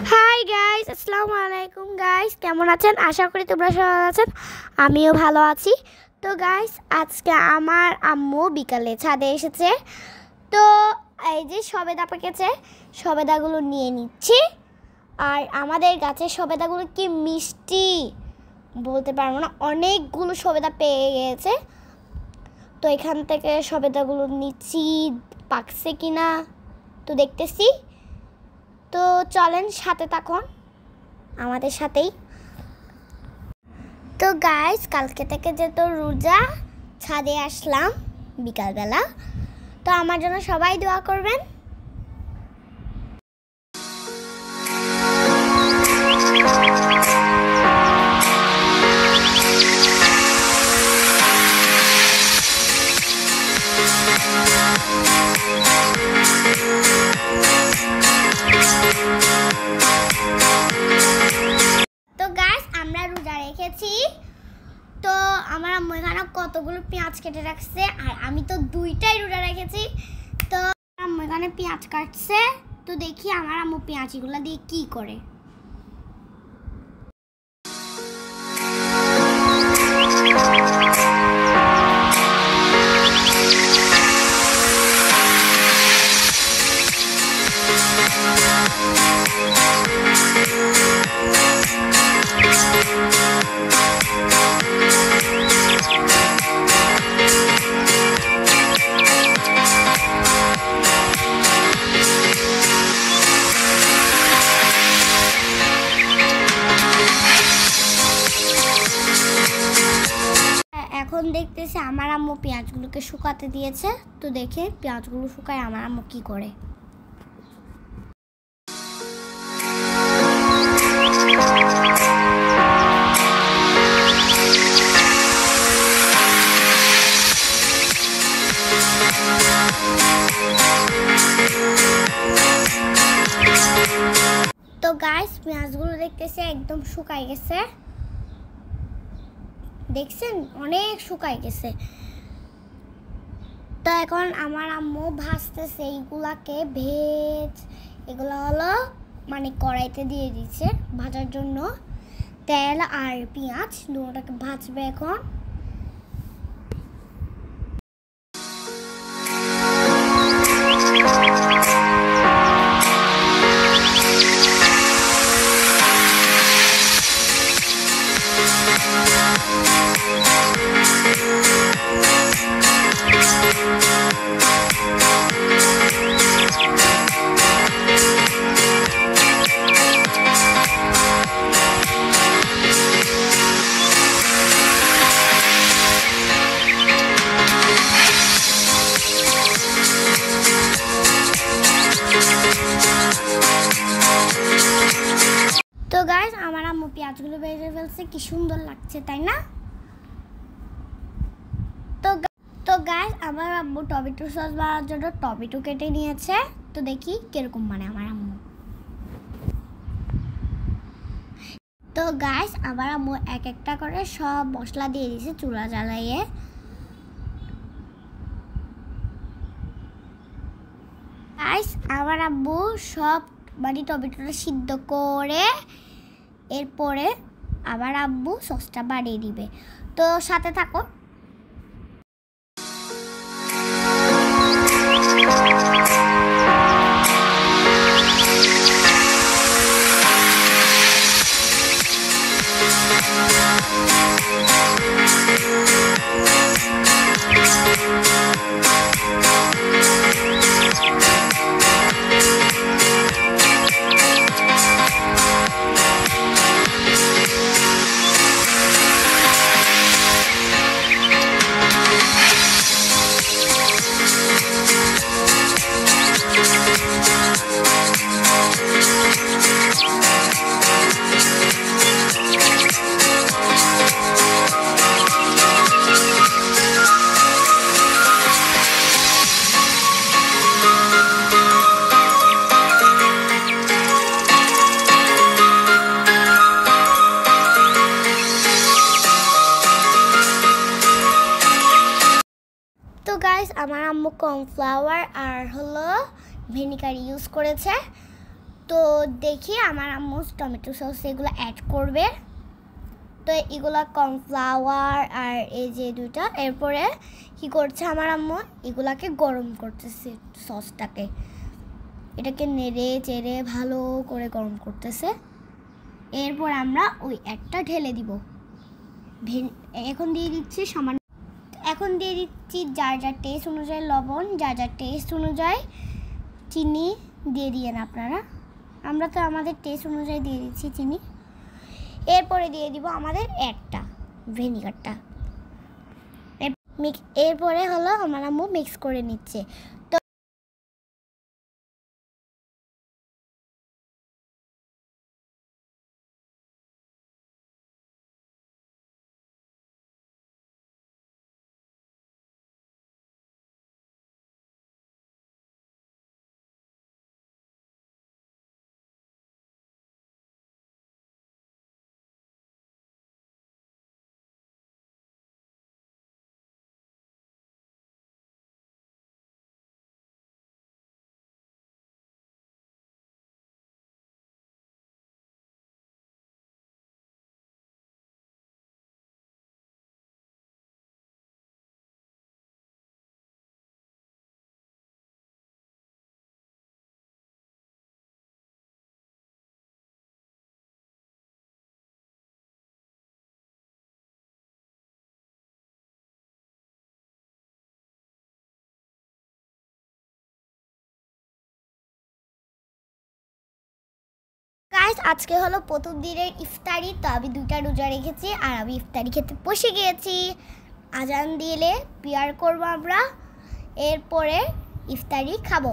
Hi guys, আসসালামু আলাইকুম guys. কেমন আছেন? আশা করি তোমরা সবাই ভালো আছেন। আমিও ভালো আছি। তো গাইস, আজকে আমার আম্মু বিকালে ছাদে এসেছে। তো এই যে সবেদা পেকেছে, সবেদাগুলো নিয়ে নিচ্ছি। আর আমাদের গাছের সবেদাগুলো কি মিষ্টি বলতে পারবো না, অনেকগুলো সবেদা পেয়ে গেছে। তো এখান থেকে সবেদাগুলো নিচ্ছি, পাকছে কিনা তো দেখতেছি। তো চলেন সাথে থাকুন আমাদের সাথেই। তো গাইস, কালকে থেকে যেহেতু রোজা, ছাদে আসলাম বিকালবেলা। তো আমার জন্য সবাই দোয়া করবেন। তো গাইস, আমরা রোজা রেখেছি। তো আমার আম্মু এখানে কতগুলো পেঁয়াজ কেটে রাখছে, আর আমি তো দুইটাই রোজা রেখেছি। তো আম্মু এখানে পেঁয়াজ কাটছে। তো দেখি আমার আম্মু পেঁয়াজগুলো দিয়ে কি করে। এখন দেখতেছি আমার আম্মু পেঁয়াজগুলোকে শুকাতে দিয়েছে। তো দেখে পেঁয়াজগুলো শুকায় আমার আম্মু কি করে। তো গাইস, পেঁয়াজগুলো দেখতেছি একদম শুকাই গেছে। দেখছেন, অনেক শুকাই গেছে। তো এখন আমার আম্মু ভাজতেছে এইগুলাকে। এগুলো হলো মানে কড়াইতে দিয়ে দিচ্ছে ভাজার জন্য। তেল আর পেঁয়াজ দুটোটাকে ভাজবে এখন। তো গাইস, আমার আম্মু পেঁয়াজগুলো ভেজে ফেলছে, কি সুন্দর লাগছে তাই না? তো গাইস, আমার আম্মু টমেটো সস বানানোর জন্য টমেটো কেটে নিয়েছে। তো দেখি কিরকম মানে আমার আম্মু। তো গাইস, আমার আম্মু এক একটা করে সব মশলা দিয়ে দিয়েছে চুলা জ্বালাইয়ে। গাইস, আমার আম্মু সব মানে টমেটোটা সিদ্ধ করে এরপরে আবার আব্বু সসটা বানিয়ে দিবে। তো সাথে থাকো। তো গাইস, আমার আম্মু কর্নফ্লাওয়ার আর হলো ভিনিগার ইউজ করেছে। তো দেখি আমার আম্মু টমেটো সস এগুলো অ্যাড করবে। তো এগুলো কর্নফ্লাওয়ার আর এই যে দুইটা, এরপরে কি করছে আমার আম্মু, এগুলাকে গরম করতেছে, সসটাকে এটাকে নেড়ে চেড়ে ভালো করে গরম করতেছে। এরপর আমরা ওই একটা ঢেলে দিব। এখন দিয়ে দিচ্ছি এখন দিয়ে দিচ্ছি যার যার টেস্ট অনুযায়ী লবণ, যার যার টেস্ট অনুযায়ী চিনি দিয়ে দিয়েন আপনারা। আমরা তো আমাদের টেস্ট অনুযায়ী দিয়ে দিচ্ছি চিনি। এরপরে দিয়ে দিব আমাদের একটা ভিনেগারটা। এরপরে হলো আমার আম্মু মিক্স করে নিচ্ছে। তো গাইস, আজকে হলো প্রথম দিনের ইফতারি। তো আমি 2টা রোজা রেখেছি আর আমি ইফতারি খেতে বসে গিয়েছি। আজান দিলে পিয়ার করবো আমরা, এরপরে ইফতারি খাবো।